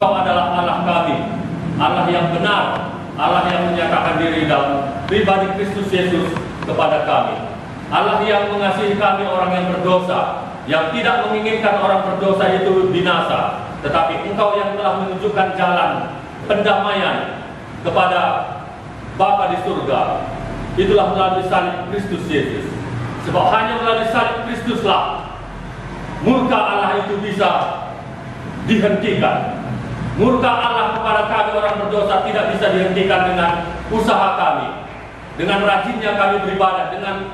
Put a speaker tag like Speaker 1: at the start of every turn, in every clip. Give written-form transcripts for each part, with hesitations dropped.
Speaker 1: Engkau adalah Allah kami, Allah yang benar, Allah yang menyatakan diri dalam pribadi Kristus Yesus kepada kami. Allah yang mengasihi kami orang yang berdosa, yang tidak menginginkan orang berdosa itu binasa, tetapi Engkau yang telah menunjukkan jalan pendamaian kepada Bapa di surga. Itulah melalui salib Kristus Yesus. Sebab hanya melalui salib Kristuslah murka Allah itu bisa dihentikan. Murka Allah kepada kami orang berdosa tidak bisa dihentikan dengan usaha kami, dengan rajinnya kami beribadah, dengan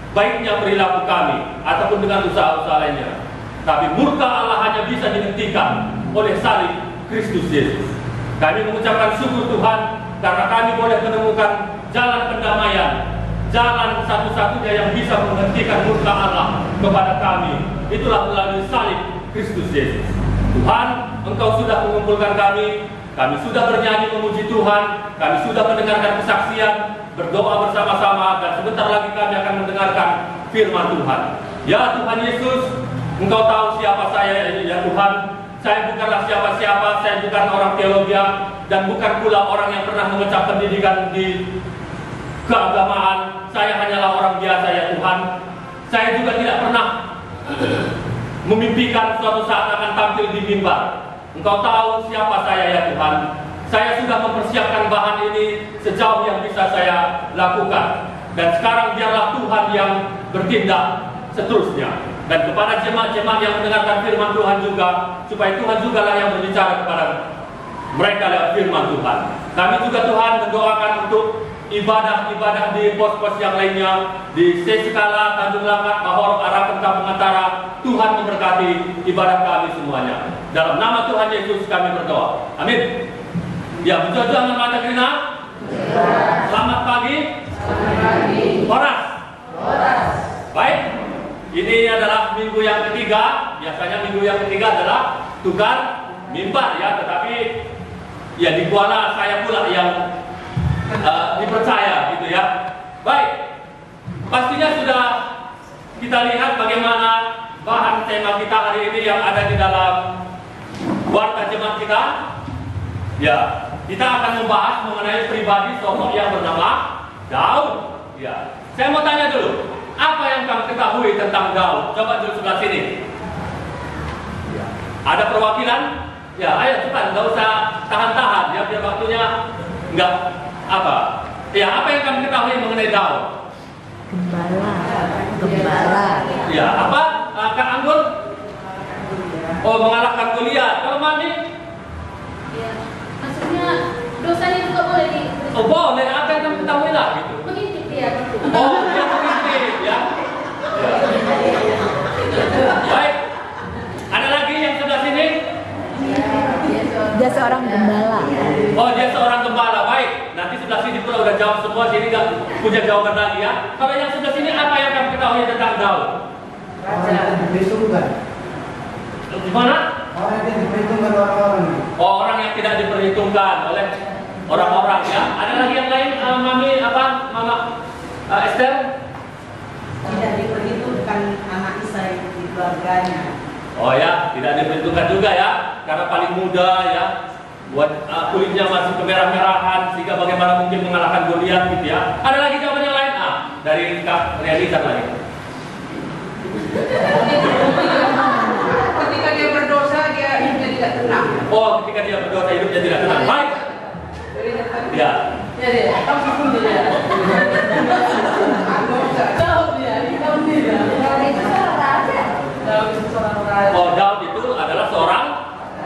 Speaker 1: baiknya perilaku kami, ataupun dengan usaha-usaha lainnya. Tapi murka Allah hanya bisa dihentikan oleh salib Kristus Yesus. Kami mengucapkan syukur Tuhan karena kami boleh menemukan jalan pendamaian, jalan satu-satunya yang bisa menghentikan murka Allah kepada kami. Itulah melalui salib Kristus Yesus. Tuhan, Engkau sudah mengumpulkan kami sudah bernyanyi memuji Tuhan, kami sudah mendengarkan kesaksian, berdoa bersama-sama, dan sebentar lagi kami akan mendengarkan firman Tuhan. Ya Tuhan Yesus, Engkau tahu siapa saya, ya Tuhan. Saya bukanlah siapa-siapa, saya bukan orang teologi, dan bukan pula orang yang pernah mengecap pendidikan di keagamaan. Saya hanyalah orang biasa, ya Tuhan. Saya juga tidak pernah memimpikan suatu saat akan tampil di mimbar. Engkau tahu siapa saya, ya Tuhan. Saya sudah mempersiapkan bahan ini sejauh yang bisa saya lakukan. Dan sekarang biarlah Tuhan yang bertindak seterusnya. Dan kepada jemaat-jemaat yang mendengarkan firman Tuhan juga, supaya Tuhan juga lah yang berbicara kepada mereka lewat firman Tuhan. Kami juga Tuhan mendoakan untuk ibadah-ibadah di pos-pos yang lainnya, di Sesekala, Tanjung Langat, Mahorok, Arakan, Kampung Antara. Tuhan memberkati ibadah kami semuanya. Dalam nama Tuhan Yesus kami berdoa. Amin. Ya, berdoa mata Krina. Selamat pagi. Horas. Baik. Ini adalah minggu yang ketiga. Biasanya minggu yang ketiga adalah tukar mimbar, ya. Tetapi ya di Kuala saya pula yang dipercaya gitu ya. Baik, pastinya sudah kita lihat bagaimana bahan tema kita hari ini yang ada di dalam warta jemaat kita. Ya, kita akan membahas mengenai pribadi sosok yang bernama Daud. Ya, saya mau tanya dulu, apa yang kamu ketahui tentang Daud? Coba dulu sebelah sini. Ya. Ada perwakilan? Ya, ayo cepat, nggak usah tahan-tahan ya, biar waktunya nggak apa. Ya, apa yang kamu ketahui mengenai Daud?
Speaker 2: Gembala.
Speaker 1: Ya, apa? Kak Anggur? Oh, mengalahkan Goliat. Kalau Mami?
Speaker 3: Ya, maksudnya dosanya juga boleh di.
Speaker 1: Oh, boleh. Apa yang kamu ketahui lah gitu?
Speaker 3: Mengintip dia.
Speaker 1: Oh, dia mengintip ya. Baik. Ada lagi yang sebelah sini?
Speaker 2: Dia seorang gembala.
Speaker 1: Oh, dia seorang gembala. Baik. Nanti sebelah sini pula udah jawab semua, sini nggak punya jawaban lagi ya. Kalau yang sebelah sini apa yang kamu ketahui tentang Daud?
Speaker 4: Raja yang diperhitungkan.
Speaker 1: Gimana?
Speaker 4: Orang yang diperhitungkan orang-orang.
Speaker 1: Oh, orang yang tidak diperhitungkan oleh orang-orang ya. Ada lagi yang lain, Mami apa? Mama Esther?
Speaker 5: Tidak diperhitungkan anak Isa di keluarganya.
Speaker 1: Oh ya, tidak diperhitungkan juga ya, karena paling muda ya. Buat kulitnya masih kemerah-merahan, sehingga bagaimana mungkin mengalahkan Goliat gitu ya. Ada lagi jawaban yang lain? Dari Kak Realizar lagi.
Speaker 5: Ketika dia berdosa, dia hidupnya tidak tenang.
Speaker 1: Oh, ketika dia berdosa hidupnya tidak tenang. Baik. Ya. Oh, Daud itu adalah seorang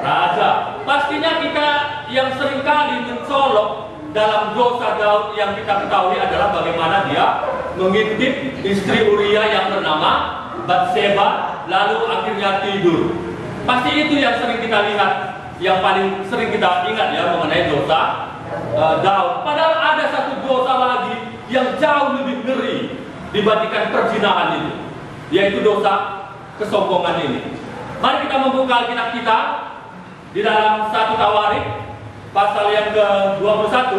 Speaker 1: raja. Pastinya kita yang seringkali mencolok dalam dosa Daud yang kita ketahui adalah bagaimana dia mengintip istri Uria yang bernama Batseba, lalu akhirnya tidur. Pasti itu yang sering kita lihat, yang paling sering kita ingat ya mengenai dosa Daud. Padahal ada satu dosa lagi yang jauh lebih ngeri dibandingkan perzinahan itu, yaitu dosa kesombongan ini. Mari kita membuka Alkitab kita di dalam 1 Tawarik pasal yang ke-21.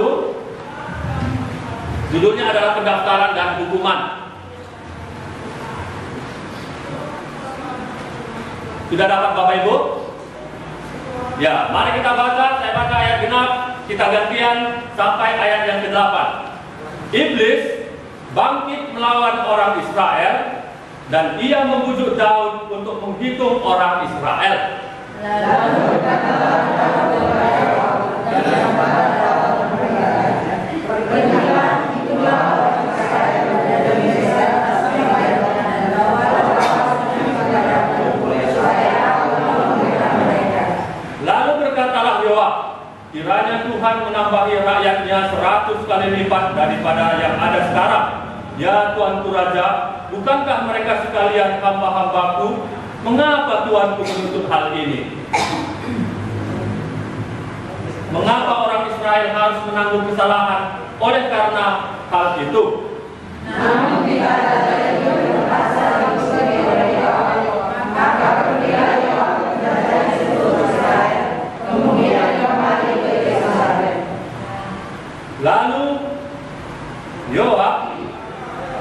Speaker 1: Judulnya adalah pendaftaran dan hukuman. Sudah dapat Bapak Ibu? Ya, mari kita baca. Saya baca ayat genap, kita gantian sampai ayat yang ke-8. Iblis bangkit melawan orang Israel dan ia membujuk Daud untuk menghitung orang Israel. Lalu berkatalah Yoab, kiranya Tuhan menambahi rakyatnya 100 kali lipat daripada yang ada sekarang. Ya Tuanku Raja, bukankah mereka sekalian hamba-hambaku? Mengapa Tuanku menuntut hal ini? Mengapa orang Israel harus menanggung kesalahan oleh karena hal itu?
Speaker 6: Namun tidak ada yang berkata sebagai orang maka pergilah Yoab dari seluruh Israel, kemudian kembali ke Yerusalem.
Speaker 1: Lalu Yoab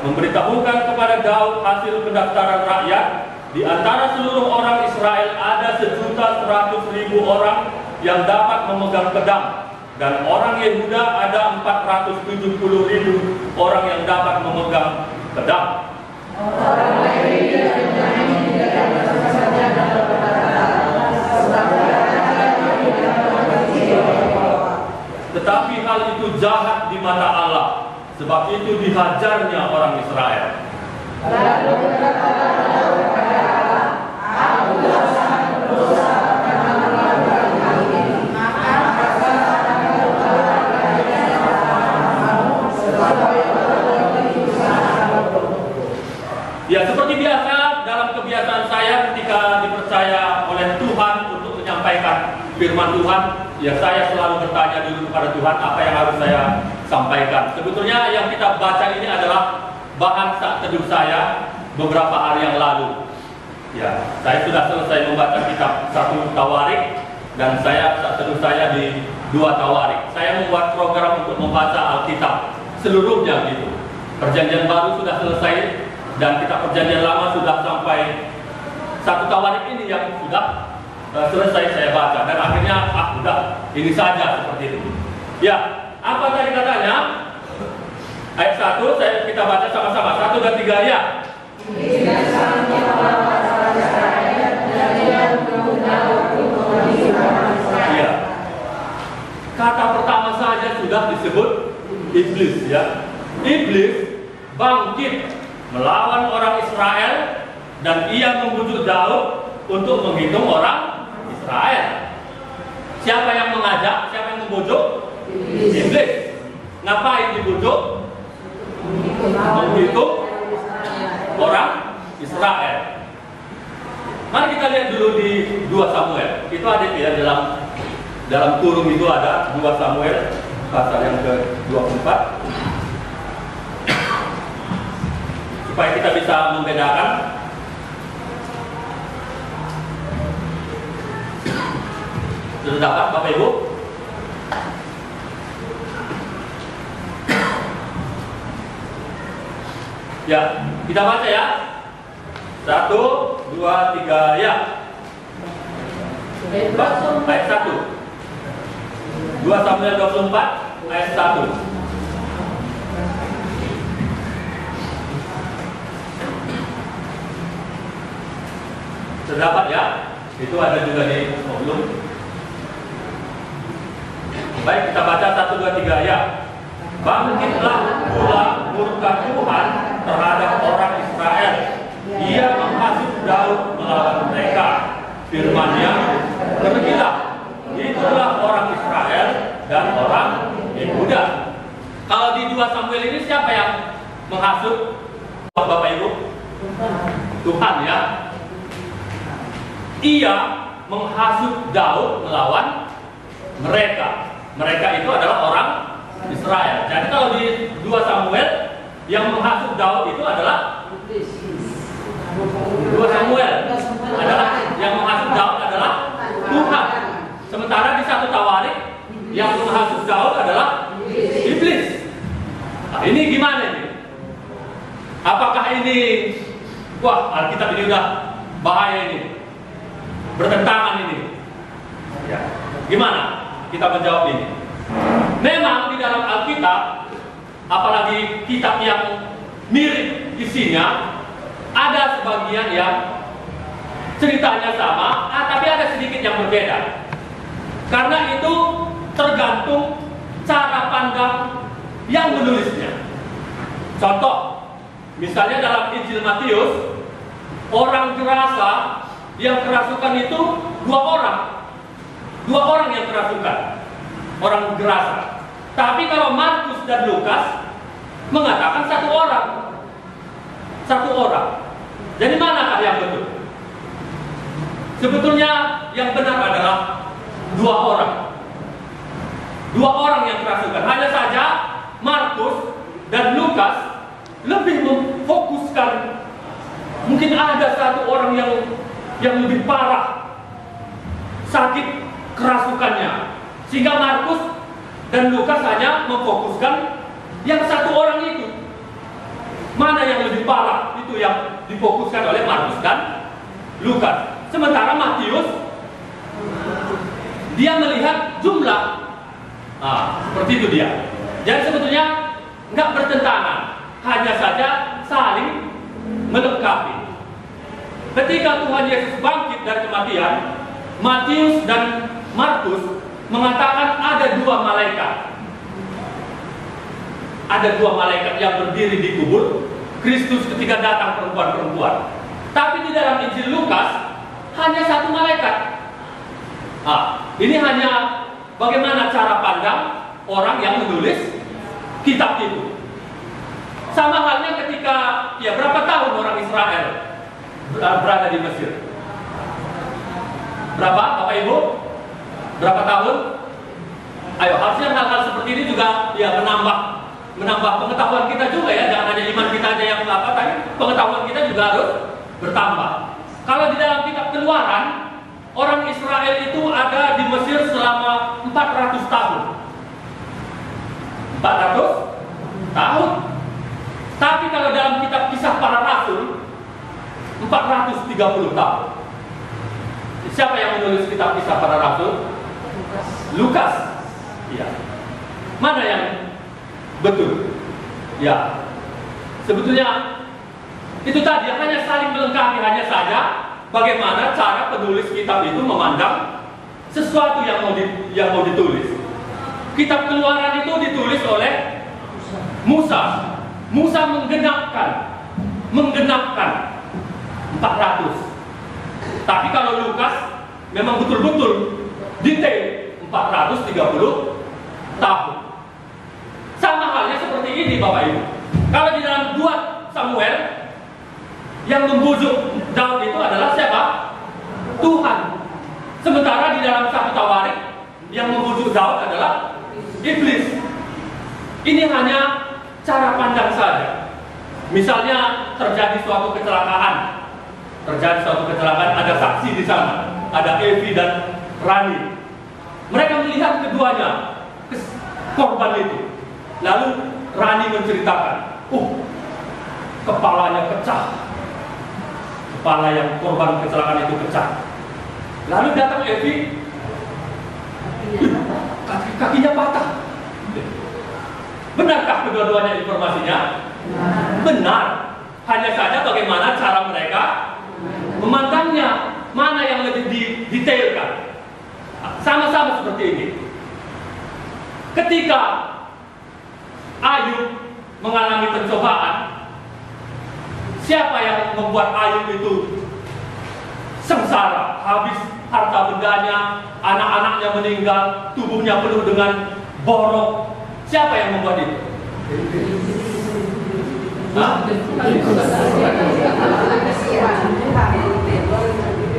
Speaker 1: memberitahukan kepada Daud hasil pendaftaran rakyat. Di antara seluruh orang Israel ada 1.100.000 orang yang dapat memegang pedang, dan orang Yehuda ada 470.000 orang yang dapat memegang pedang.
Speaker 6: Orang Lewi dan Benyamin tidak bersama saja dalam perkataan, sebab
Speaker 1: tetapi hal itu jahat di mata Allah, sebab itu dihajarnya orang Israel.
Speaker 6: Lalu berkatalah Daud kepada Allah, aku telah sangat berdosa karena melakukan hal ini. Maka aku berdoa kamu supaya
Speaker 1: Ya, seperti biasa dalam kebiasaan saya ketika dipercaya oleh Tuhan untuk menyampaikan firman Tuhan, ya saya selalu bertanya dulu kepada Tuhan apa yang harus saya sampaikan. Sebetulnya yang kita baca ini adalah bahan saat teduh saya beberapa hari yang lalu. Ya, saya sudah selesai membaca kitab 1 Tawarik dan saat teduh saya di 2 Tawarik. Saya membuat program untuk membaca Alkitab seluruhnya gitu. Perjanjian baru sudah selesai dan kitab perjanjian lama sudah sampai 1 Tawarik ini yang sudah selesai saya baca, dan akhirnya udah ini saja seperti itu. Ya, apa tadi katanya? Ayat 1 kita baca sama-sama. 1 dan 3 ya. Ya. Kata pertama saja sudah disebut iblis ya. Iblis bangkit melawan orang Israel dan ia membujuk Daud untuk menghitung orang Israel. Siapa yang mengajak? Siapa yang membujuk? Iblis. Ngapain dibujuk? Menghitung orang Israel. Mari kita lihat dulu di 2 Samuel. Itu ada ya dalam kurung itu ada 2 Samuel pasal yang ke-24. Supaya kita bisa membedakan. Sudah dapat Bapak Ibu? Ya, kita baca ya. 1, 2, 3 ya. Ayat 1. 2 Samuel 24 ayat 1. Terdapat ya. Itu ada juga di belum. Baik, kita baca 1, 2, 3 ya. Bangkitlah pula murka Tuhan terhadap orang Israel. Ia menghasut Daud melawan mereka. Firman-Nya, pergilah, itulah orang Israel dan orang Yehuda. Kalau di 2 Samuel ini siapa yang menghasut Bapak Ibu? Tuhan ya. Ia menghasut Daud melawan mereka. Mereka itu adalah orang Israel. Jadi kalau di 2 Samuel yang menghasut Daud itu adalah 2 Samuel adalah yang menghasut Daud adalah Tuhan. Sementara di 1 Tawarik yang menghasut Daud adalah iblis. Nah, ini gimana ini? Apakah ini Alkitab ini udah bahaya ini? Bertentangan ini. Ya. Gimana kita menjawab ini? Memang di dalam Alkitab, apalagi kitab yang mirip isinya, ada sebagian yang ceritanya sama, tapi ada sedikit yang berbeda. Karena itu tergantung cara pandang yang menulisnya. Contoh, misalnya dalam Injil Matius, orang gerasa yang kerasukan itu dua orang yang kerasukan, orang gerasa. Tapi kalau Markus dan Lukas mengatakan satu orang. Jadi manakah yang betul? Sebetulnya yang benar adalah dua orang yang kerasukan. Hanya saja Markus dan Lukas lebih memfokuskan, mungkin ada satu orang yang lebih parah sakit kerasukannya, sehingga Markus dan Lukas hanya memfokuskan yang satu orang itu. Mana yang lebih parah, itu yang difokuskan oleh Markus dan Lukas. Sementara Matius, dia melihat jumlah. Seperti itu dia. Jadi sebetulnya nggak bertentangan, hanya saja saling melengkapi. Ketika Tuhan Yesus bangkit dari kematian, Matius dan Markus mengatakan ada dua malaikat. Ada dua malaikat yang berdiri di kubur Kristus ketika datang perempuan-perempuan. Tapi di dalam Injil Lukas hanya satu malaikat. Ini hanya bagaimana cara pandang orang yang menulis kitab itu. Sama halnya ketika berapa tahun orang Israel berada di Mesir? Berapa, Bapak Ibu? Berapa tahun? Ayo, harusnya hal-hal seperti ini juga menambah pengetahuan kita juga ya. Jangan hanya iman kita aja yang tapi pengetahuan kita juga harus bertambah. Kalau di dalam kitab Keluaran, orang Israel itu ada di Mesir selama 400 tahun. 400 tahun. Tapi kalau dalam kitab Kisah Para Rasul, 430 tahun. Siapa yang menulis kitab Kisah Para Rasul? Lukas. Iya. Mana yang betul? Ya. Sebetulnya itu tadi hanya saling melengkapi, hanya saja bagaimana cara penulis kitab itu memandang sesuatu yang mau ditulis. Kitab Keluaran itu ditulis oleh Musa. Musa menggenapkan 400. Tapi kalau Lukas memang betul-betul detail 430 tahun. Sama halnya seperti ini Bapak Ibu. Kalau di dalam 2 Samuel yang membujuk Daud itu adalah siapa? Tuhan. Sementara di dalam 1 Tawarik yang membujuk Daud adalah iblis. Ini hanya cara pandang saja. Misalnya terjadi suatu kecelakaan, ada saksi di sana, ada Evi dan Rani. Mereka melihat keduanya korban itu. Lalu Rani menceritakan, kepalanya pecah, kepala yang korban kecelakaan itu pecah. Lalu datang Evi, kakinya patah. Benarkah kedua-duanya informasinya? Benar. Hanya saja bagaimana cara mereka memandangnya, mana yang lebih didetailkan. Sama-sama seperti ini. Ketika Ayub mengalami pencobaan, siapa yang membuat Ayub itu sengsara, habis harta bendanya, anak-anaknya meninggal, tubuhnya penuh dengan borok? Siapa yang membuat itu?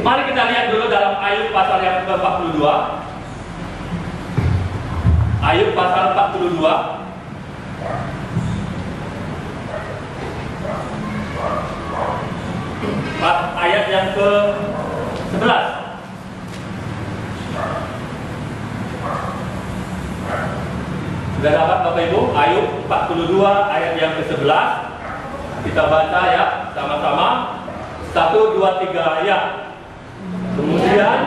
Speaker 1: Mari kita lihat dulu dalam Ayub pasal yang ke-42. Ayub pasal 42. Ayat yang ke-11. Sudah dapat Bapak Ibu? Ayub 42 ayat yang ke-11. Kita baca ya sama-sama. 1, 2, 3 ayat. Kemudian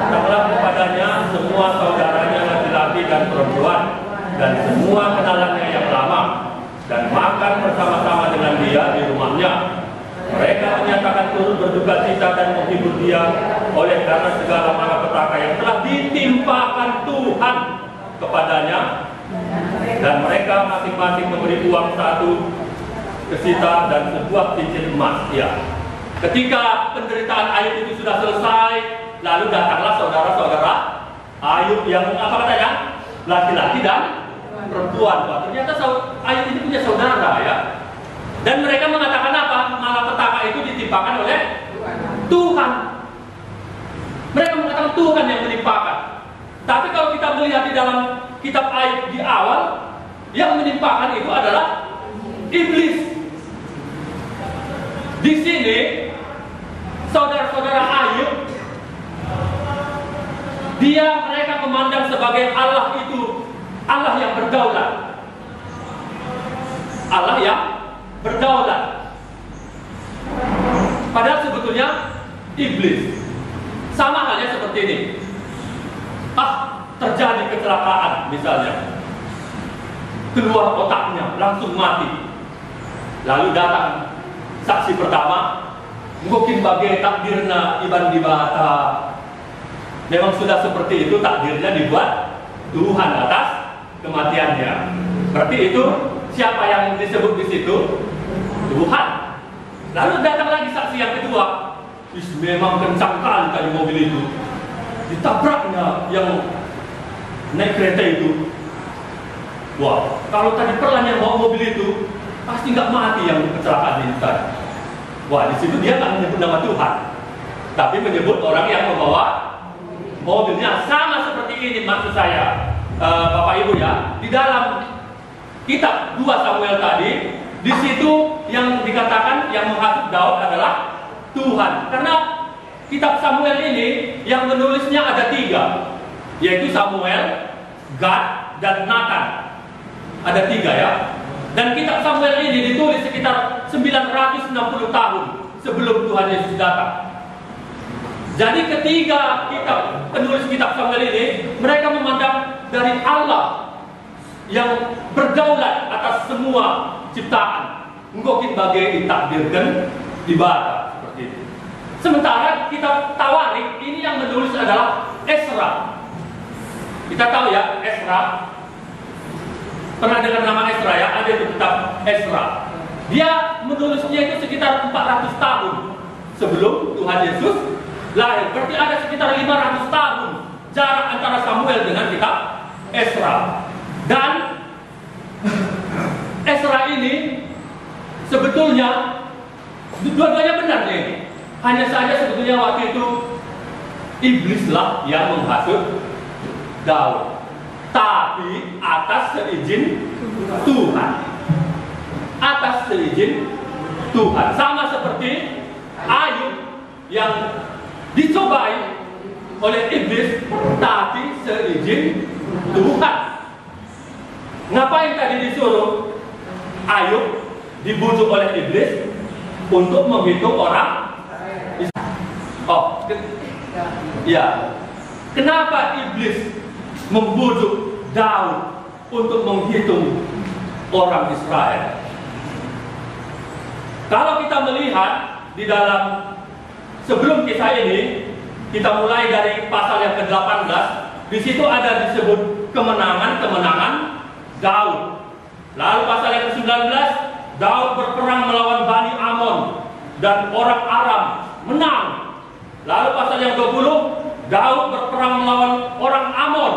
Speaker 1: Datanglah kepadanya semua saudaranya laki-laki dan perempuan dan semua kenalannya yang lama, dan makan bersama-sama dengan dia di rumahnya. Mereka menyatakan turut berduka cita dan menghibur dia oleh karena segala malapetaka yang telah ditimpakan Tuhan kepadanya, dan mereka masing-masing memberi uang 1 kesita dan sebuah cincin emas. Ya. Ketika penderitaan Ayub itu sudah selesai, lalu datanglah saudara-saudara Ayub yang apa katanya? Laki-laki dan perempuan. Wah, ternyata Ayub ini punya saudara ya. Dan mereka mengatakan apa? Malapetaka itu ditimpakan oleh Tuhan. Mereka mengatakan Tuhan yang menimpakan. Tapi kalau kita melihat di dalam kitab Ayub di awal, yang menimpakan itu adalah iblis. Di sini saudara-saudara Ayub, mereka memandang sebagai Allah itu Allah yang berdaulat. Allah yang berdaulat. Padahal sebetulnya iblis. Sama halnya seperti ini. Terjadi kecelakaan misalnya, keluar otaknya, langsung mati. Lalu datang saksi pertama, mungkin bagai takdirna iban dibata. Memang sudah seperti itu takdirnya dibuat Tuhan atas kematiannya. Berarti itu siapa yang disebut di situ? Tuhan. Lalu datang lagi saksi yang kedua. Memang kencang kali tadi mobil itu. Ditabraknya yang naik kereta itu. Wah, kalau tadi pelan yang bawa mobil itu pasti nggak mati yang kecelakaan ini tadi. Wah, di situ dia nggak menyebut nama Tuhan, tapi menyebut orang yang membawa mobilnya. Sama seperti ini maksud saya, Bapak Ibu ya, di dalam kitab 2 Samuel tadi, di situ yang dikatakan yang menghasut Daud adalah Tuhan. Karena kitab Samuel ini yang menulisnya ada 3, yaitu Samuel, Gad, dan Nathan. Ada 3 ya. Dan kitab Samuel ini ditulis sekitar 960 tahun sebelum Tuhan Yesus datang. Jadi ketiga penulis kitab Samuel ini, mereka memandang dari Allah yang berdaulat atas semua ciptaan. Mungkin bagai ditakdirkan dibata seperti itu. Sementara kitab Tawarik ini yang menulis adalah Ezra. Kita tahu ya, Ezra. Pernah dengar nama Ezra ya? Ada di kitab Ezra. Dia menulisnya itu sekitar 400 tahun sebelum Tuhan Yesus lahir. Berarti ada sekitar 500 tahun jarak antara Samuel dengan kitab Ezra. Dan Ezra ini sebetulnya dua-duanya benar nih. Hanya saja sebetulnya waktu itu iblislah yang menghasut Daud, tapi atas seizin Tuhan. Atas seizin Tuhan. Sama seperti Ayub yang dicobai oleh iblis, tapi seizin Tuhan. Ngapain tadi disuruh Ayub dibujuk oleh iblis untuk menghitung orang? Ya. Kenapa iblis membujuk Daud untuk menghitung orang Israel? Kalau kita melihat di dalam sebelum kisah ini, kita mulai dari pasal yang ke-18. Di situ ada disebut kemenangan Daud. Lalu pasal yang ke-19, Daud berperang melawan Bani Amon dan orang Aram, menang. Lalu pasal yang 20, Daud berperang melawan orang Amon,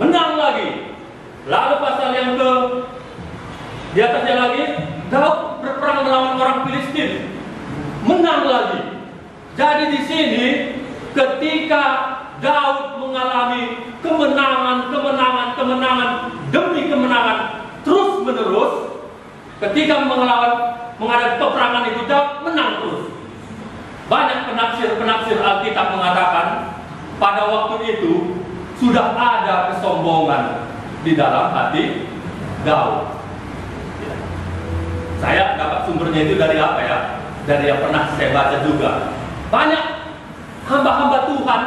Speaker 1: menang lagi. Lalu pasal yang di atasnya lagi, Daud berperang melawan orang Filistin, menang lagi. Jadi di sini ketika Daud mengalami kemenangan demi kemenangan terus menerus, ketika menghadapi peperangan itu Daud menang terus. Banyak penafsir Alkitab mengatakan pada waktu itu sudah ada kesombongan di dalam hati Daud. Ya. Saya dapat sumbernya itu dari apa ya? Dari yang pernah saya baca juga. Banyak hamba-hamba Tuhan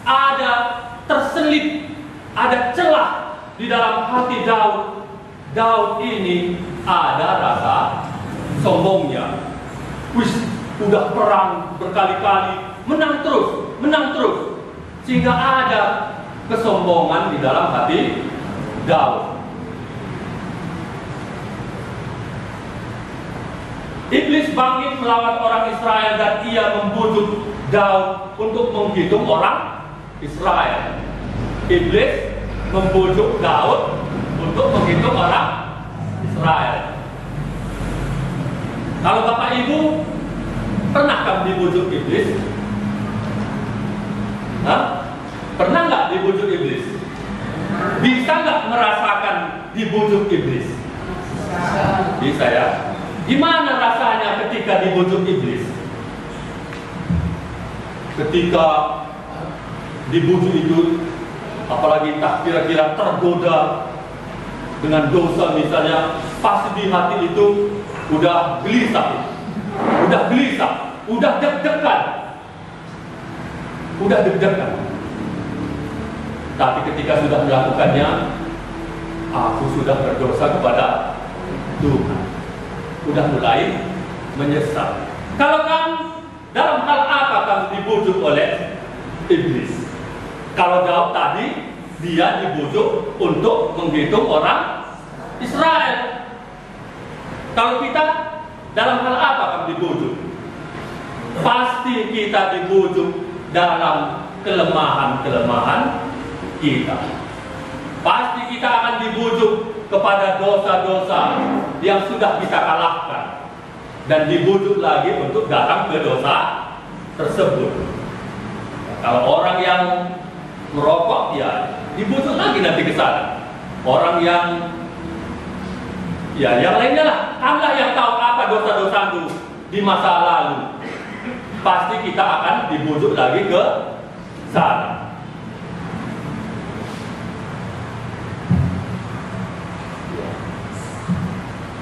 Speaker 1: ada terselip, ada celah di dalam hati Daud. Daud ini ada rasa sombongnya. Wis, udah perang berkali-kali, menang terus, sehingga ada kesombongan di dalam hati Daud. Iblis bangkit melawan orang Israel dan ia membujuk Daud untuk menghitung orang Israel. Iblis membujuk Daud untuk menghitung orang Israel. Kalau Bapak Ibu pernahkah dibujuk iblis? Pernah nggak dibujuk iblis? Bisa nggak merasakan dibujuk iblis? Bisa ya. Gimana rasanya ketika dibujuk iblis? Ketika dibujuk itu, apalagi tak kira-kira tergoda dengan dosa misalnya, pasti di hati itu udah gelisah, udah deg-degan. Tapi ketika sudah melakukannya, aku sudah berdosa kepada Tuhan, udah mulai menyesal. Kalau kamu dalam hal apa kamu dibujuk oleh iblis? Kalau Daud tadi, dia dibujuk untuk menghitung orang Israel. Kalau kita dalam hal apa kamu dibujuk? Pasti kita dibujuk dalam kelemahan-kelemahan kita. Pasti kita akan dibujuk kepada dosa-dosa yang sudah kita kalahkan, dan dibujuk lagi untuk datang ke dosa tersebut. Kalau orang yang merokok, ya dibujuk lagi nanti ke sana. Orang yang yang lainnya lah, Anda yang tahu apa dosa-dosamu di masa lalu. Pasti kita akan dibujuk lagi ke sana.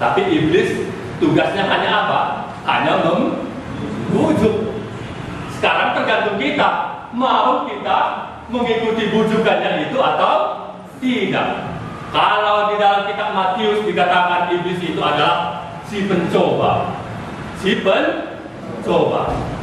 Speaker 1: Tapi iblis tugasnya hanya apa? Hanya membujuk. Sekarang tergantung kita, mau kita mengikuti bujukannya itu atau tidak. Kalau di dalam kitab Matius dikatakan iblis itu adalah si pencoba.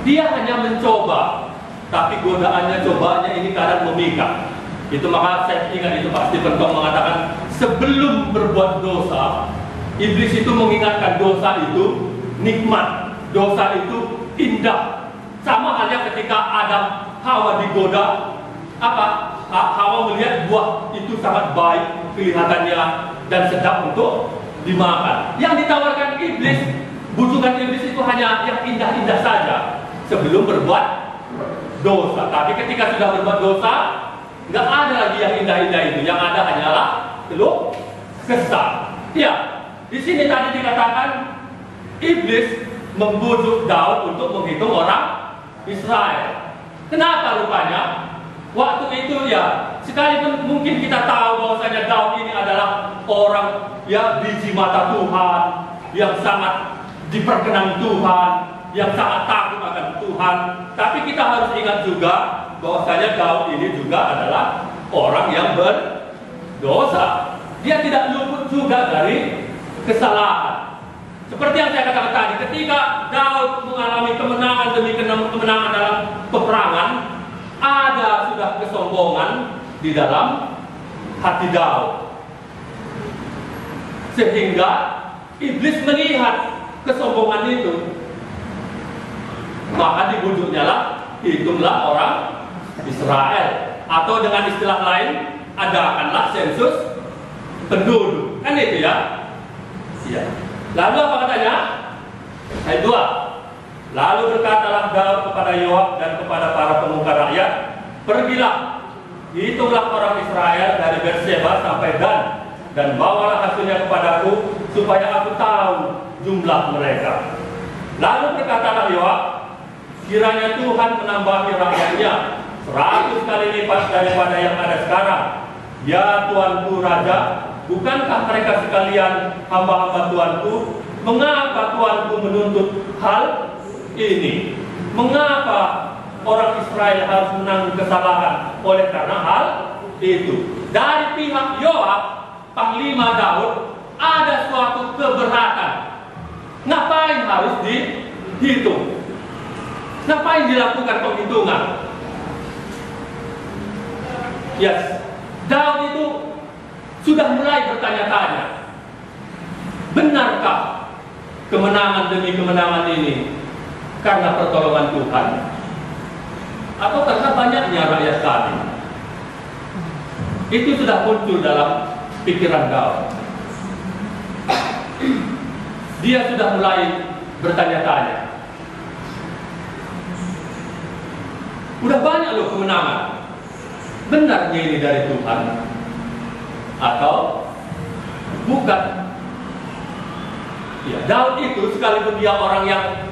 Speaker 1: Dia hanya mencoba, tapi godaannya, cobaannya ini kadang memikat. Itu maka saya ingat itu Pak Stephen Kong mengatakan, sebelum berbuat dosa, iblis itu mengingatkan dosa itu nikmat, dosa itu indah. Sama halnya ketika Adam Hawa digoda, apa? Hawa melihat buah itu sangat baik kelihatannya dan sedap untuk dimakan. Yang ditawarkan iblis, bujukan iblis itu hanya yang indah-indah saja sebelum berbuat dosa. Tapi ketika sudah berbuat dosa, nggak ada lagi yang indah-indah itu. Yang ada hanyalah keluh kesah. Ya, di sini tadi dikatakan iblis membujuk Daud untuk menghitung orang Israel. Kenapa rupanya? Waktu itu ya, sekalipun mungkin kita tahu bahwasanya Daud ini adalah orang yang biji mata Tuhan, yang sangat diperkenan Tuhan, yang sangat takut akan Tuhan. Tapi kita harus ingat juga bahwasanya Daud ini juga adalah orang yang berdosa. Dia tidak luput juga dari kesalahan. Seperti yang saya katakan tadi, ketika Daud mengalami kemenangan demi kemenangan dalam peperangan, ada sudah kesombongan di dalam hati Daud, sehingga iblis melihat kesombongan itu, maka dibujuknya lah, hitunglah orang Israel, atau dengan istilah lain, adakanlah sensus penduduk, kan itu ya? Iya. Lalu apa katanya? Ayat 2. Lalu berkatalah Daud kepada Yoab dan kepada para pemuka rakyat, pergilah, hitunglah orang Israel dari Berseba sampai dan bawalah hasilnya kepadaku, supaya aku tahu jumlah mereka. Lalu berkatalah Yoab, kiranya Tuhan menambahi rakyatnya 100 kali lipat daripada yang ada sekarang. Ya Tuanku Raja, bukankah mereka sekalian hamba-hamba Tuanku? Mengapa Tuanku menuntut hal ini? Mengapa orang Israel harus menanggung kesalahan oleh karena hal itu. Dari pihak Yoab, Panglima Daud, ada suatu keberatan. Ngapain harus dihitung? Ngapain dilakukan penghitungan? Yes, Daud itu sudah mulai bertanya-tanya, benarkah kemenangan demi kemenangan ini karena pertolongan Tuhan, atau karena banyaknya rakyat kami? Itu sudah muncul dalam pikiran Daud. Dia sudah mulai bertanya-tanya. Udah banyak loh kemenangan. Benarnya ini dari Tuhan atau bukan? Ya, Daud itu sekalipun dia orang yang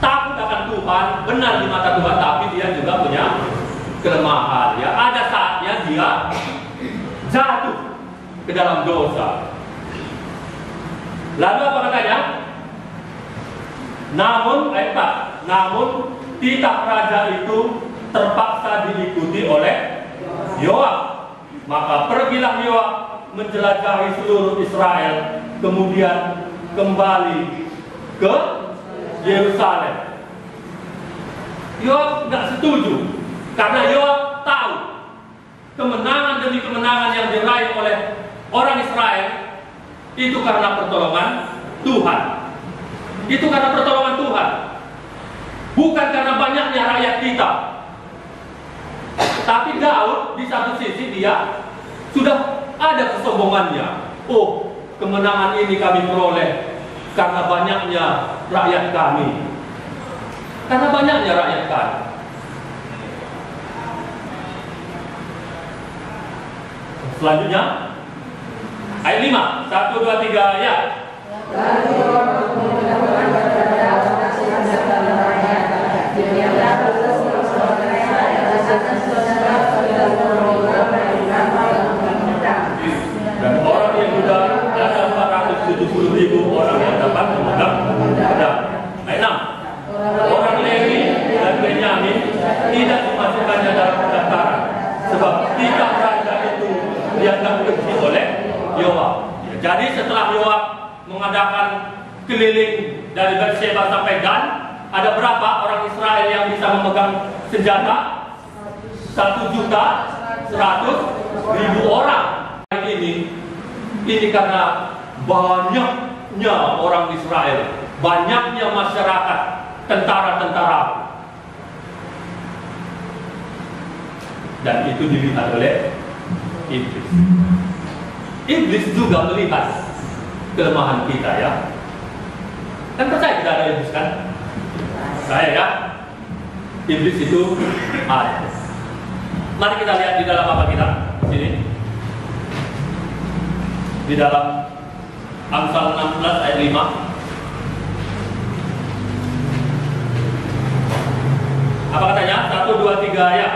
Speaker 1: takut akan Tuhan, benar di mata Tuhan, tapi dia juga punya kelemahan. Ya, ada saatnya dia jatuh ke dalam dosa. Lalu apa katanya? Namun, namun titah raja itu terpaksa diikuti oleh Yoab. Maka pergilah Yoab menjelajahi seluruh Israel, kemudian kembali ke Yerusalem. Yoab nggak setuju karena Yoab tahu kemenangan demi kemenangan yang diraih oleh orang Israel itu karena pertolongan Tuhan. Itu karena pertolongan Tuhan, bukan karena banyaknya rakyat kita. Tapi Daud di satu sisi dia sudah ada kesombongannya. Oh, kemenangan ini kami peroleh karena banyaknya rakyat kami. Karena banyaknya rakyat kami. Selanjutnya ayat 5, 1, 2, 3 ya. Dan orang yang sudah ada 470.000 orang yang dapat memegang pedang. Ayat 6. Orang Lewi dan Benyamin tidak dimasukkannya dalam pendaftaran, sebab titah raja itu dianggap kecil oleh Yoab. Ya, jadi setelah Yoab mengadakan keliling dari Beersheba sampai Dan, ada berapa orang Israel yang bisa memegang senjata? 1.100.000 orang. Ini karena banyaknya orang Israel, banyaknya masyarakat, tentara-tentara, dan itu dilihat oleh iblis. Iblis juga melihat kelemahan kita, ya. Kan percaya tidak ada iblis, kan? Saya, ya. Iblis itu ada. Mari kita lihat di dalam apa kita sini. Di dalam Amsal 16 ayat 5. Apa katanya? 1, 2, 3 ya.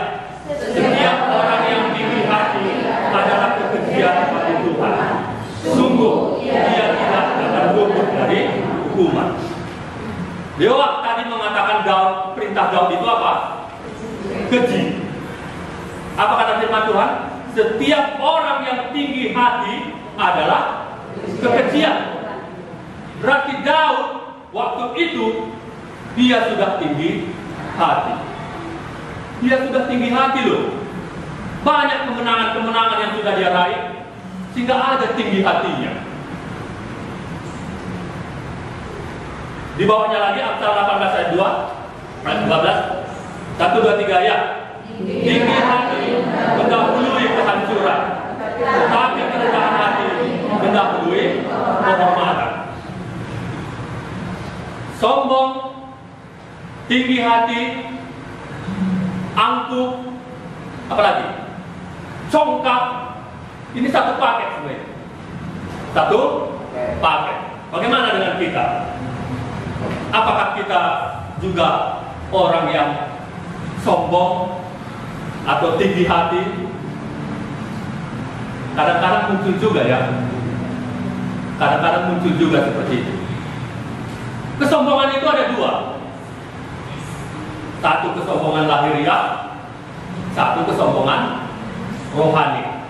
Speaker 1: Setiap orang yang tinggi hati adalah kekejian bagi Tuhan. Sungguh dia tidak akan luput dari hukuman. Yoab tadi mengatakan Daud, perintah Daud itu apa? Keji. Apa kata firman Tuhan? Setiap orang yang tinggi hati adalah kekejian. Berarti Daud waktu itu dia sudah tinggi hati. Dia sudah tinggi hati loh. Banyak kemenangan-kemenangan yang sudah dia raih, sehingga ada tinggi hatinya. Di bawahnya lagi Amsal 18 ayat 2, ayat 12. 1, 2, 3 ya. Tinggi hati mendahului kehancuran, tetapi kerendahan hati mendahului kehormatan. Sombong, tinggi hati, angkuh, apalagi congkak, ini satu paket sebenarnya. Satu paket. Bagaimana dengan kita? Apakah kita juga orang yang sombong atau tinggi hati? Kadang-kadang muncul juga, ya. Kadang-kadang muncul juga seperti itu. Kesombongan itu ada dua. Satu kesombongan lahiriah, satu kesombongan rohani.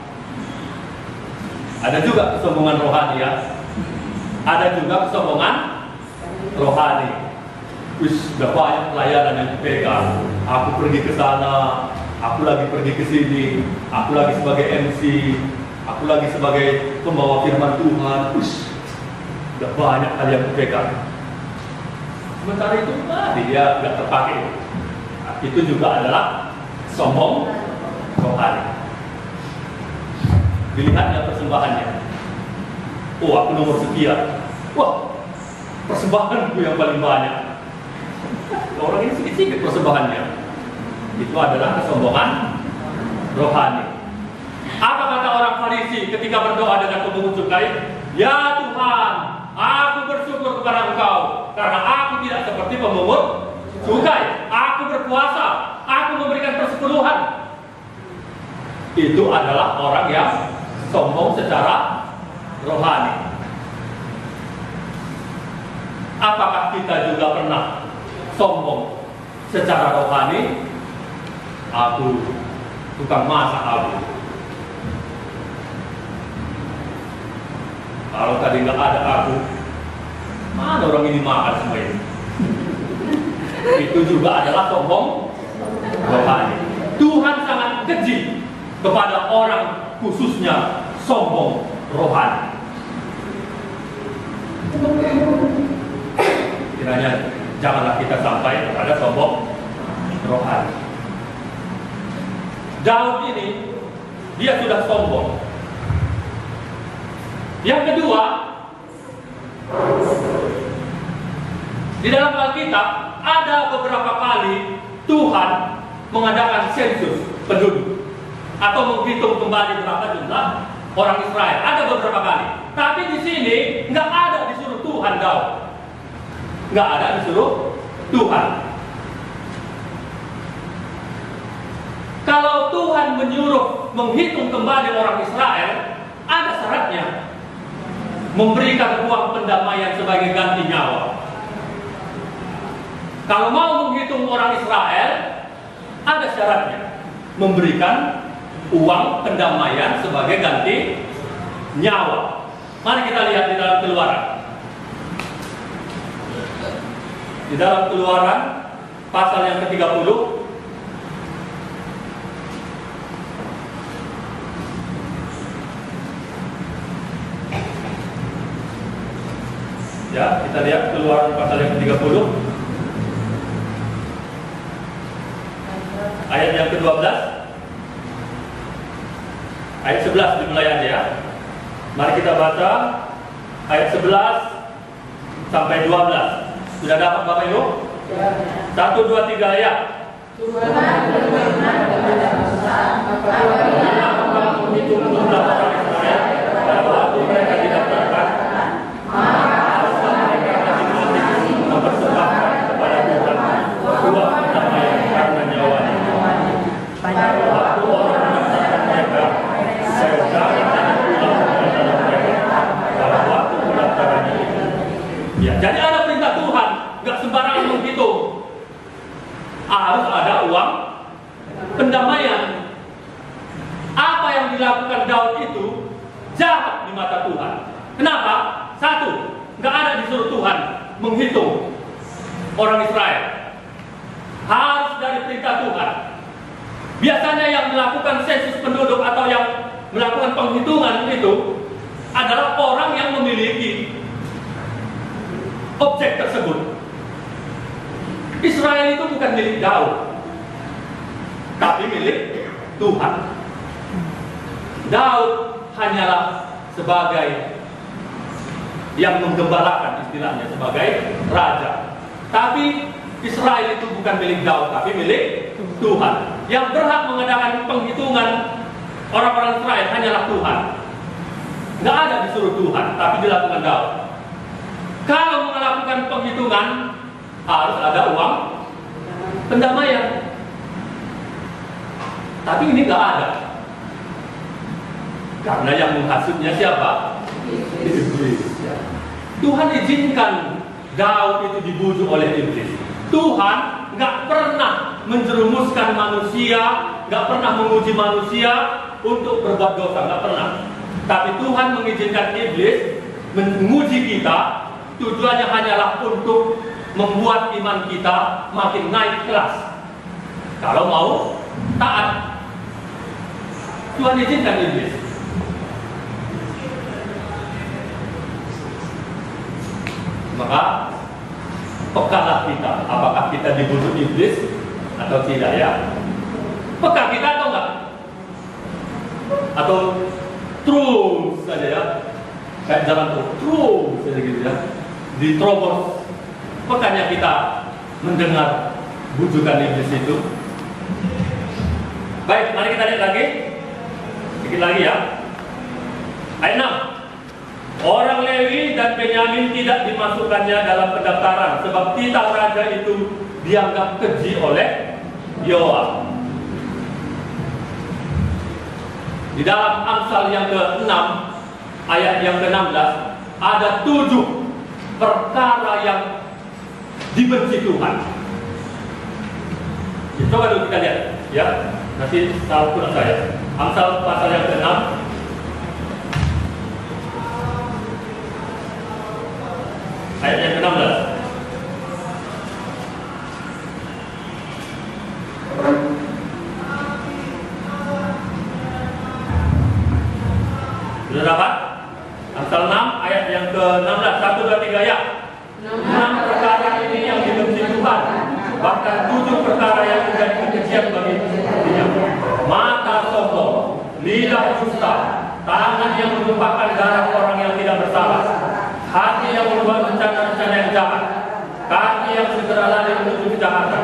Speaker 1: Ada juga kesombongan rohani ya. Ada juga kesombongan rohani. Sudah banyak pelayanan yang dipegang. Aku pergi ke sana, aku lagi pergi ke sini, aku lagi sebagai MC, aku lagi sebagai pembawa firman Tuhan. Sudah banyak hal yang dipegang. Sementara itu dia tidak terpakai. Itu juga adalah sombong rohani. Dilihatnya persembahannya. Oh, aku nomor sekian. Wah, persembahanku yang paling banyak. Orang ini sedikit-sedikit persembahannya. Itu adalah kesombongan rohani. Apa kata orang Farisi ketika berdoa dengan tubuh cukai? Ya Tuhan, aku bersyukur kepada Engkau karena aku tidak seperti pemungut cukai. Aku berpuasa, aku memberikan persepuluhan. Itu adalah orang yang sombong secara rohani. Apakah kita juga pernah sombong secara rohani? Aku tukang masak aku. Kalau tadi nggak ada aku, mana orang ini makan semua ini? Itu juga adalah sombong rohani. Tuhan sangat keji kepada orang khususnya sombong rohani. Kiranya janganlah kita sampai kepada sombong rohani. Daud ini dia sudah sombong. Yang kedua, di dalam Alkitab ada beberapa kali Tuhan mengadakan sensus penduduk atau menghitung kembali berapa jumlah orang Israel. Ada beberapa kali. Tapi di sini nggak ada disuruh Tuhan Daud. Nggak ada disuruh Tuhan. Kalau Tuhan menyuruh menghitung kembali orang Israel, ada syaratnya. Memberikan uang pendamaian sebagai ganti nyawa. Kalau mau menghitung orang Israel, ada syaratnya. Memberikan uang pendamaian sebagai ganti nyawa. Mari kita lihat di dalam Keluaran. Di dalam Keluaran pasal yang ke-30. Ya, kita lihat Keluaran pasal yang ke-30. Ayat yang ke-12. Ayat 11 dimulai aja ya. Mari kita baca ayat 11 sampai 12. Sudah dapat Bapak Ibu? 1, 2, 3 ayat.
Speaker 6: Tuhan berfirman kepada Musa, apabila engkau menghitung jumlah orang Israel pada waktu mereka didaftarkan, maka haruslah mereka masing-masing mempersembahkan kepada Tuhan uang pendamaian karena nyawanya. Pada waktu orang mendaftarkan mereka, saya jangan ulang dalam mereka pada waktu pendaftarannya itu. Ya, jadi ada perintah Tuhan, nggak sembarangan menghitung. Harus ada uang pendamaian. Apa yang dilakukan Daud itu jahat di mata Tuhan. Kenapa? Satu, nggak ada disuruh Tuhan menghitung orang Israel. Harus dari perintah Tuhan. Biasanya yang melakukan sensus penduduk atau yang melakukan penghitungan itu adalah orang yang memiliki objek tersebut. Israel itu bukan milik Daud, tapi milik Tuhan. Daud hanyalah sebagai yang menggembalakan, istilahnya sebagai raja. Tapi Israel itu bukan milik Daud, tapi milik Tuhan. Yang berhak mengadakan penghitungan orang-orang Israel hanyalah Tuhan. Nggak ada disuruh Tuhan, tapi dilakukan Daud. Kalau melakukan penghitungan harus ada uang pendamaian. Tapi ini nggak ada. Karena yang menghasutnya siapa? Iblis. Tuhan izinkan Daud itu dibujuk oleh iblis. Tuhan
Speaker 1: nggak pernah menjerumuskan manusia, nggak pernah menguji manusia untuk berbuat dosa, nggak pernah. Tapi Tuhan mengizinkan iblis menguji kita, tujuannya hanyalah untuk membuat iman kita makin naik kelas. Kalau mau taat, Tuhan izinkan iblis. Maka pekalah kita, apakah kita dibunuh iblis atau tidak ya? Peka kita atau enggak? Atau terus saja ya, kayak jalan terus saja gitu ya, diterobos. Pekanya kita mendengar bujukan iblis itu. Baik, mari kita lihat lagi, sedikit lagi ya. Ayat 6. Orang Lewi dan Benyamin tidak dimasukkannya dalam pendaftaran sebab titel raja itu dianggap keji oleh Yoab. Di dalam Amsal yang ke-6 ayat yang ke-16 ada 7 perkara yang dibenci Tuhan. Ya, coba dulu kita lihat ya, nanti tahu kurang saya. Amsal pasal yang ke-6 ayat yang ke-16. Sudah dapat? Amsal 6 ayat yang ke-16. 1, 2, 3 ya. 6 perkara ini yang dibenci Tuhan, bahkan 7 perkara yang menjadi kekejian bagi dia. Mata sombong, lidah dusta, tangan yang menumpahkan darah orang yang tidak bersalah, hati yang membuat rencana-rencana yang jahat, kaki yang segera lari menuju kejahatan,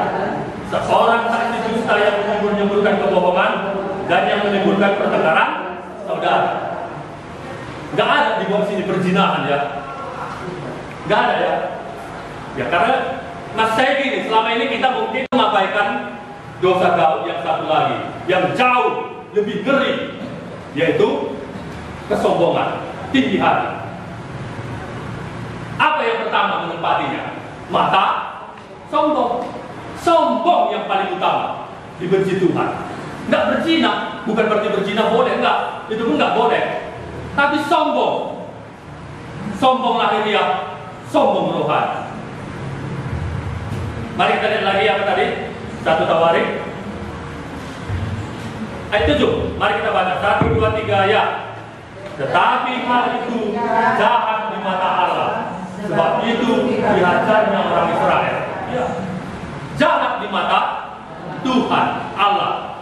Speaker 1: seorang saksi dusta yang menyembur-nyemburkan kebohongan dan yang menimbulkan pertengkaran saudara. Gak ada di bawah sini perzinahan ya, gak ada ya. Ya karena mas saya gini, selama ini kita mungkin mengabaikan dosa gaul yang satu lagi, yang jauh lebih ngeri, yaitu kesombongan, tinggi hati. Apa yang pertama menempatinya? Mata sombong. Sombong yang paling utama dibenci Tuhan. Nggak berzina, bukan berarti berzina boleh, enggak. Itu pun nggak boleh. Tapi sombong. Sombong lahiriah, sombong rohani. Mari kita lihat lagi apa tadi? 1 Tawarik ayat 7. Mari kita baca 1, 2, 3 ya. Tetapi hal itu jahat di mata Allah, sebab itu dihajarnya orang Israel. Ya. Jahat di mata Tuhan Allah.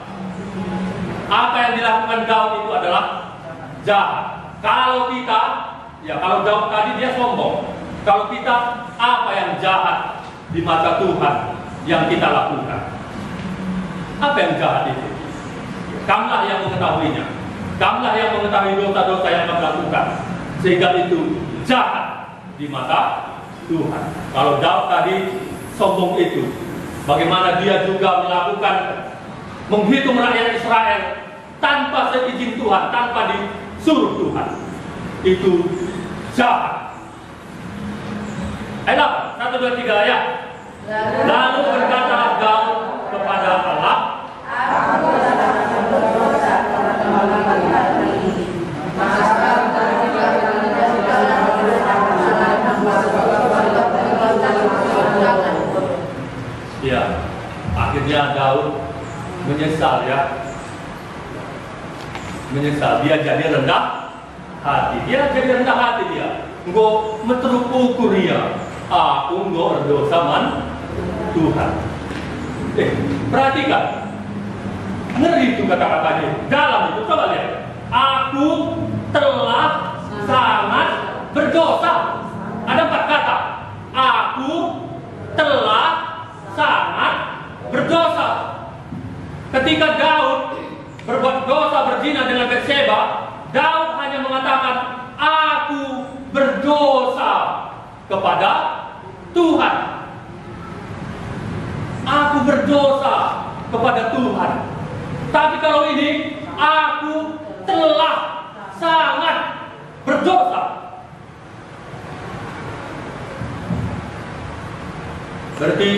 Speaker 1: Apa yang dilakukan Daud itu adalah jahat. Kalau kita, ya kalau Daud tadi dia sombong. Kalau kita, apa yang jahat di mata Tuhan yang kita lakukan? Apa yang jahat itu? Kamulah yang mengetahuinya. Kamulah yang mengetahui dosa-dosa yang kamu lakukan, sehingga itu jahat di mata Tuhan. Kalau Daud tadi sombong itu, bagaimana dia juga melakukan menghitung rakyat Israel tanpa seizin Tuhan, tanpa disuruh Tuhan. Itu jahat. Ayat 1, 2, 3 ya. Lalu berkatalah Daud kepada Allah,
Speaker 6: Aku telah berdosa karena melihat ini.
Speaker 1: ya, akhirnya Daud menyesal ya. Menyesal, dia jadi rendah hati. Dia jadi rendah hati dia. Engkau meterukukur dia. Aku engkau berdosa man Tuhan. Perhatikan. Ngeri itu kata-katanya. Dalam itu coba lihat. Aku telah sangat berdosa. Ada 4 kata. Aku telah sangat berdosa. Ketika Daud berbuat dosa berzina dengan Batseba, Daud hanya mengatakan, aku berdosa kepada Tuhan. Aku berdosa kepada Tuhan. Tapi kalau ini, aku telah sangat berdosa. Berarti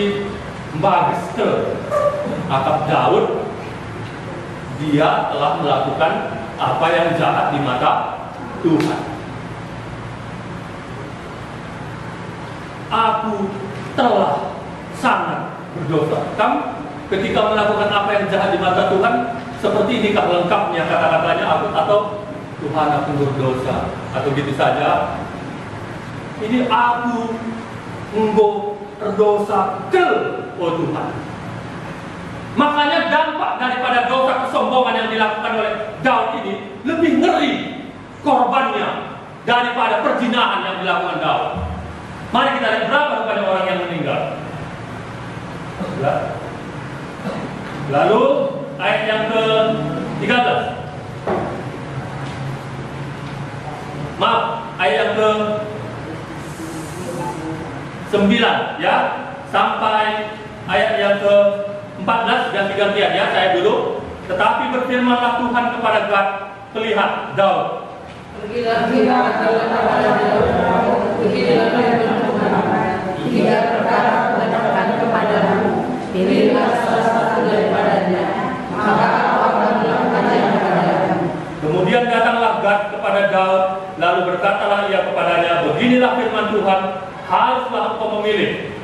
Speaker 1: magister akab Daud, dia telah melakukan apa yang jahat di mata Tuhan. Aku telah sangat berdosa. Kamu ketika melakukan apa yang jahat di mata Tuhan, seperti inikah lengkapnya kata-katanya aku, atau Tuhan aku berdosa, atau gitu saja? Ini aku berdosa oh Tuhan. Makanya dampak daripada dosa kesombongan yang dilakukan oleh Daud ini lebih ngeri korbannya daripada perzinahan yang dilakukan Daud. Mari kita lihat berapa kepada orang yang meninggal. Lalu ayat yang ke-13. Maaf, ayat yang ke-9 ya, sampai ayat yang ke-14 dan gantian ya, saya dulu. Tetapi berfirmanlah Tuhan kepada Gad, "Lihat Daud,
Speaker 6: Pergilah tiga perkara kebenaran kepadamu, pilihlah salah satu daripadanya, maka kau akan melakukannya kepadamu."
Speaker 1: Kemudian datanglah Gad kepada Daud, lalu berkatalah ia kepadanya, "Beginilah firman Tuhan, haruslah engkau memilih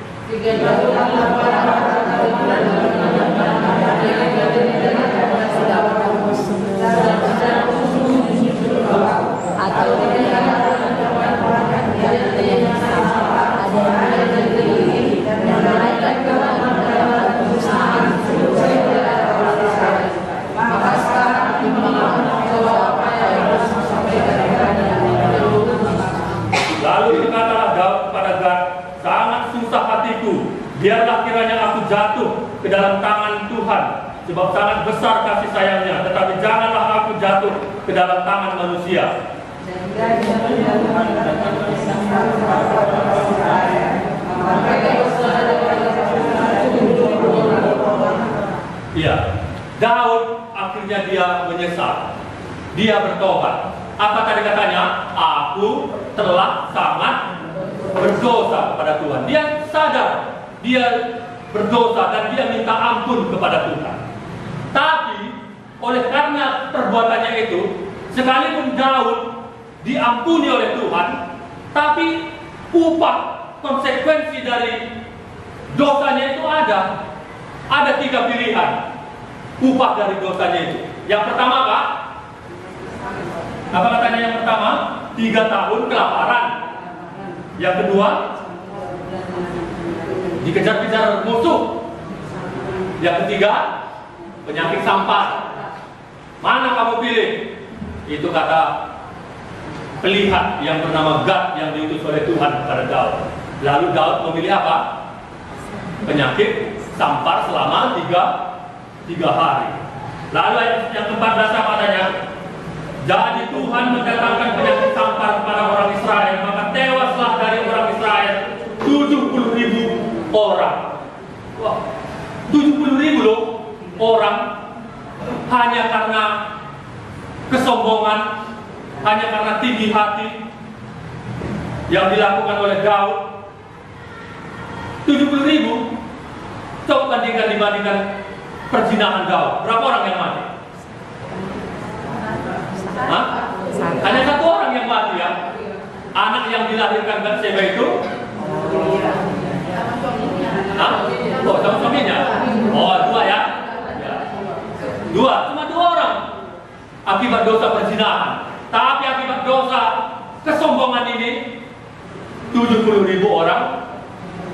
Speaker 1: biarlah kiranya aku jatuh ke dalam tangan Tuhan, sebab sangat besar kasih sayangnya, tetapi janganlah aku jatuh ke dalam tangan manusia." Iya, Daud akhirnya dia menyesal, dia bertobat. Apa tadi katanya? Aku telah sangat berdosa kepada Tuhan. Dia sadar dia berdosa dan dia minta ampun kepada Tuhan. Tapi oleh karena perbuatannya itu, sekalipun Daud diampuni oleh Tuhan, tapi upah konsekuensi dari dosanya itu ada 3 pilihan upah dari dosanya itu. Yang pertama apa katanya? Yang pertama 3 tahun kelaparan. Yang kedua dikejar-kejar musuh. Yang ketiga penyakit sampar. Mana kamu pilih? Itu kata pelihat yang bernama Gad yang diutus oleh Tuhan kepada Daud. Lalu Daud memilih apa? Penyakit sampar selama 3 hari. Lalu yang ke-14 apa katanya? Jadi Tuhan mendatangkan penyakit sampar kepada orang Israel, maka tewaslah dari orang Israel 70.000 orang. Wah, 70.000 loh orang, hanya karena kesombongan, hanya karena tinggi hati yang dilakukan oleh Daud. 70.000. Coba dibandingkan perzinahan Daud, berapa orang yang mati? Hah? Hanya 1 orang yang mati ya. Anak yang dilahirkan Batseba itu, oh sama suaminya. Oh 2 ya. 2, cuma 2 orang akibat dosa perzinahan. Tapi akibat dosa kesombongan ini 70.000 orang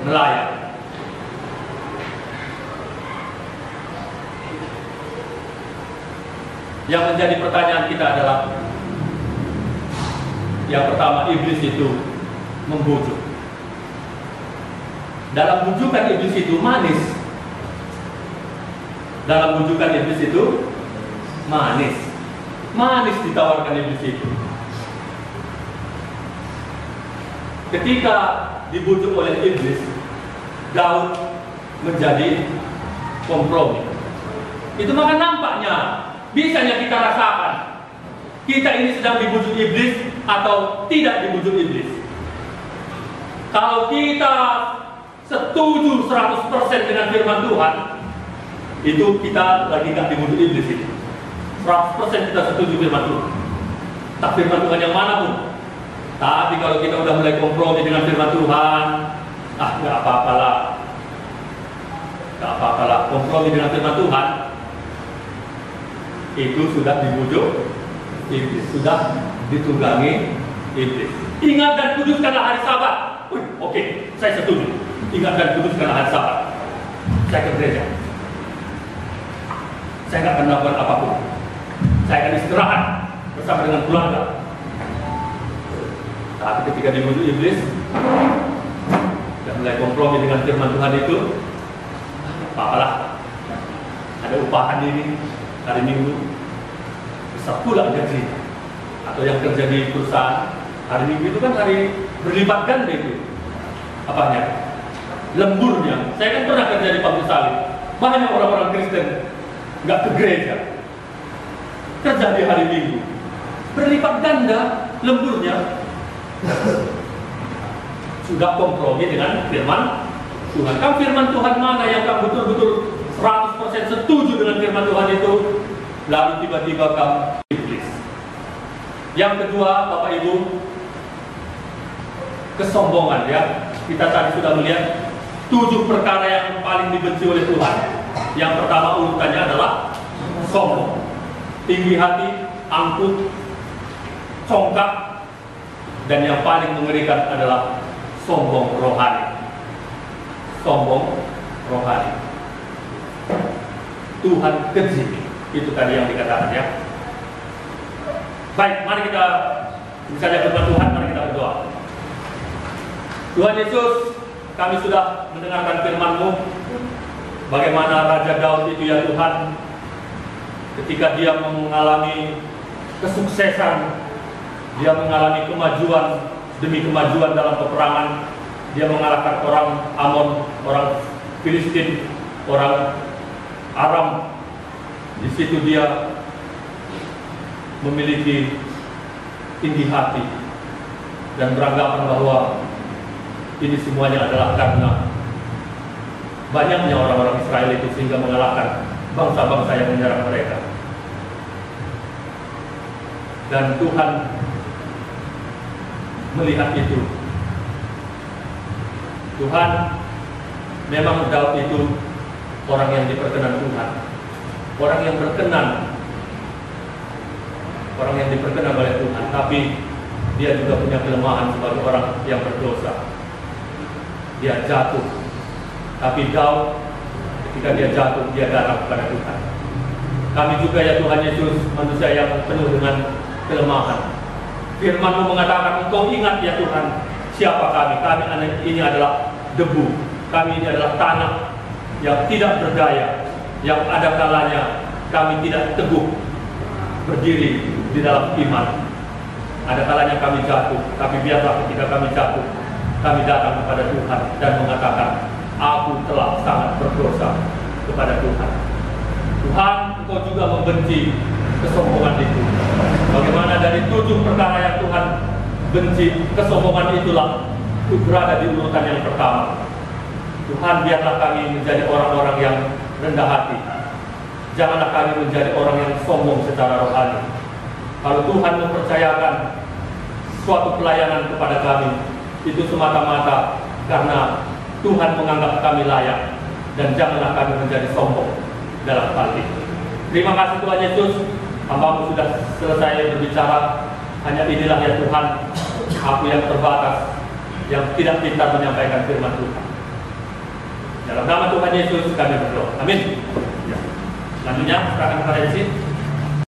Speaker 1: melayang. Yang menjadi pertanyaan kita adalah, yang pertama, iblis itu membujuk. Dalam bujukan iblis itu manis. Dalam bujukan iblis itu manis. Manis ditawarkan iblis itu. Ketika dibujuk oleh iblis, Daud menjadi kompromi. Itu maka nampaknya bisanya kita rasakan kita ini sedang dibujuk iblis atau tidak dibujuk iblis. Kalau kita setuju 100% dengan firman Tuhan, itu kita lagi nggak dibunuh iblis itu. 100% kita setuju firman Tuhan. Tak firman Tuhan yang mana pun. Tapi kalau kita udah mulai kompromi dengan firman Tuhan, nggak apa-apalah. Nggak apa-apalah, kompromi dengan firman Tuhan itu sudah dibujuk iblis, sudah ditunggangi iblis. Ingat dan kuduskanlah hari Sabat. Oke, saya setuju. Ingat dan kuduskanlah hari Sabat. Saya ke gereja. Saya nggak akan melakukan apapun. Saya akan istirahat bersama dengan keluarga. Tapi ketika dibujuk iblis dan mulai kompromi dengan firman Tuhan itu, apalah, ada upahan ini hari Minggu, besar pula gaji, atau yang kerja di perusahaan hari Minggu itu kan hari berlipat ganda itu, apanya, lemburnya. Saya kan pernah kerja di pabrik salib, banyak orang-orang Kristen nggak ke gereja, kerja di hari Minggu, berlipat ganda lemburnya. Sudah kompromi dengan firman Tuhan. Kan firman Tuhan mana yang kamu betul-betul 100% setuju dengan firman Tuhan itu, lalu tiba-tiba kamu iblis. Yang kedua, Bapak Ibu, kesombongan ya. Kita tadi sudah melihat 7 perkara yang paling dibenci oleh Tuhan. Yang pertama urutannya adalah sombong, tinggi hati, angkuh, congkak, dan yang paling mengerikan adalah sombong rohani. Sombong rohani. Tuhan keji. Itu tadi yang dikatakan ya. Baik, mari kita misalnya firman Tuhan, mari kita berdoa. Tuhan Yesus, kami sudah mendengarkan firman-Mu, bagaimana Raja Daud itu ya Tuhan, ketika dia mengalami kesuksesan, dia mengalami kemajuan demi kemajuan dalam peperangan, dia mengalahkan orang Amon, orang Filistin, orang Aram. Di situ dia memiliki tinggi hati dan beranggapan bahwa ini semuanya adalah karena banyaknya orang-orang Israel itu sehingga mengalahkan bangsa-bangsa yang menyerang mereka. Dan Tuhan melihat itu. Tuhan memang Daud itu orang yang diperkenan Tuhan, orang yang berkenan, orang yang diperkenan oleh Tuhan. Tapi dia juga punya kelemahan sebagai orang yang berdosa. Dia jatuh. Tapi Daud ketika dia jatuh, dia datang kepada Tuhan. Kami juga ya Tuhan Yesus, manusia yang penuh dengan kelemahan. Firman-Mu mengatakan, Engkau ingat ya Tuhan, siapa kami? Kami ini adalah debu. Kami ini adalah tanah yang tidak berdaya, yang ada kalanya kami tidak teguh berdiri di dalam iman. Ada kalanya kami jatuh, tapi biarlah ketika kami jatuh, kami datang kepada Tuhan dan mengatakan, aku telah sangat berdosa kepada Tuhan. Tuhan, Engkau juga membenci kesombongan itu. Bagaimana dari 7 perkara yang Tuhan benci, kesombongan itulah itu berada di urutan yang pertama. Tuhan, biarlah kami menjadi orang-orang yang rendah hati. Janganlah kami menjadi orang yang sombong secara rohani. Kalau Tuhan mempercayakan suatu pelayanan kepada kami, itu semata-mata karena Tuhan menganggap kami layak. Dan janganlah kami menjadi sombong dalam hal itu. Terima kasih Tuhan Yesus, hamba-Mu sudah selesai berbicara. Hanya inilah ya Tuhan, aku yang terbatas, yang tidak pintar menyampaikan firman Tuhan. Dalam nama Tuhan Yesus kami berdoa. Amin. Selanjutnya serahkan kepada Yesus.